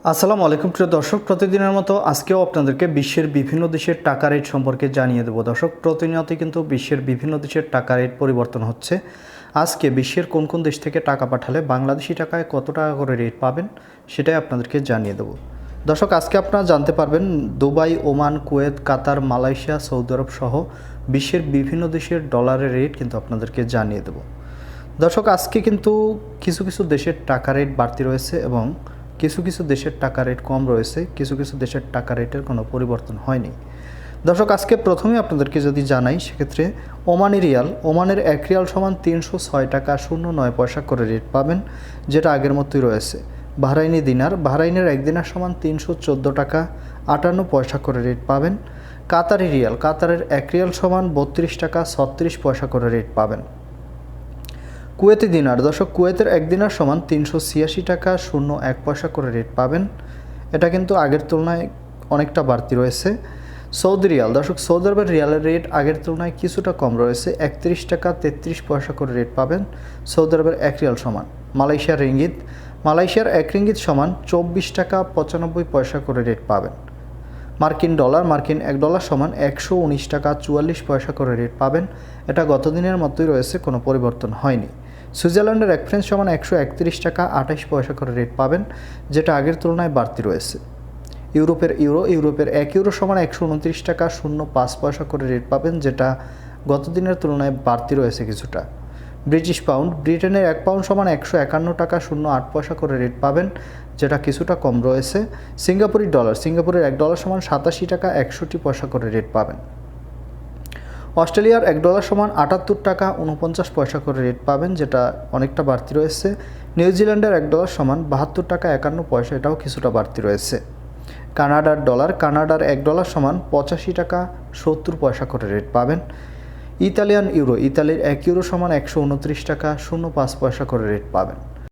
আসসালামু আলাইকুম প্রিয় দর্শক, প্রতিদিনের মতো আজকেও আপনাদেরকে বিশ্বের বিভিন্ন দেশের টাকা রেট সম্পর্কে জানিয়ে দেবো। দর্শক, প্রতিনিয়তই কিন্তু বিশ্বের বিভিন্ন দেশের টাকা রেট পরিবর্তন হচ্ছে। আজকে বিশ্বের কোন কোন দেশ থেকে টাকা পাঠালে বাংলাদেশি টাকায় কত টাকা করে রেট পাবেন সেটাই আপনাদেরকে জানিয়ে দেবো। দর্শক, আজকে আপনারা জানতে পারবেন দুবাই, ওমান, কুয়েত, কাতার, মালয়েশিয়া, সৌদি আরব সহ বিশ্বের বিভিন্ন দেশের ডলারের রেট কিন্তু আপনাদেরকে জানিয়ে দেবো। দর্শক, আজকে কিন্তু কিছু কিছু দেশের টাকা রেট বাড়তি রয়েছে এবং কিছু কিছু দেশের টাকা রেট কম রয়েছে, কিছু কিছু দেশের টাকা রেটের কোনো পরিবর্তন হয়নি। দর্শক, আজকে প্রথমে আপনাদেরকে যদি জানাই সেক্ষেত্রে ওমানি রিয়াল, ওমানের 1 রিয়াল সমান 306 টাকা 09 পয়সা করে রেট পাবেন, যেটা আগের মতোই রয়েছে। বাহরাইনি দিনার, বাহরাইনের 1 দিনার সমান 314 টাকা 58 পয়সা করে রেট পাবেন। কাতারি রিয়াল, কাতারের 1 রিয়াল সমান 32 টাকা 36 পয়সা করে রেট পাবেন। কুয়েতি দিনার, দর্শক, কুয়েতের 1 দিনার সমান 386 টাকা 01 পয়সা করে রেট পাবেন। এটা কিন্তু আগের তুলনায় অনেকটা বাড়তি রয়েছে। সৌদি রিয়াল, দর্শক, সৌদি আরবের রিয়ালের রেট আগের তুলনায় কিছুটা কম রয়েছে, 31 টাকা 33 পয়সা করে রেট পাবেন সৌদি আরবের 1 রিয়াল সমান। মালয়েশিয়ার রিঙ্গিত, মালয়েশিয়ার 1 রিঙ্গিত সমান 24 টাকা 95 পয়সা করে রেট পাবেন। মার্কিন ডলার, মার্কিন 1 ডলার সমান 119 টাকা 44 পয়সা করে রেট পাবেন। এটা গত দিনের মতোই রয়েছে, কোনো পরিবর্তন হয়নি। সুইজারল্যান্ডের 1 ফ্রাঙ্ক সমান 131 টাকা 28 পয়সা করে রেট পাবেন, যেটা আগের তুলনায় বাড়তি রয়েছে। ইউরোপের ইউরো, ইউরোপের 1 ইউরো সমান 129 টাকা 05 পয়সা করে রেট পাবেন, যেটা গত দিনের তুলনায় বাড়তি রয়েছে কিছুটা। ব্রিটিশ পাউন্ড, ব্রিটেনের 1 পাউন্ড সমান 151 টাকা 08 পয়সা করে রেট পাবেন, যেটা কিছুটা কম রয়েছে। সিঙ্গাপুরি ডলার, সিঙ্গাপুরের 1 ডলার সমান 87 টাকা 61 পয়সা করে রেট পাবেন। অস্ট্রেলিয়ার 1 ডলার সমান 78 টাকা 49 পয়সা করে রেট পাবেন, যেটা অনেকটা বাড়তি রয়েছে। নিউজিল্যান্ডের 1 ডলার সমান 72 টাকা 51 পয়সা, এটাও কিছুটা বাড়তি রয়েছে। কানাডার ডলার, কানাডার 1 ডলার সমান 85 টাকা 70 পয়সা করে রেট পাবেন। ইতালিয়ান ইউরো, ইতালির 1 ইউরো সমান 129 টাকা 05 পয়সা করে রেট পাবেন।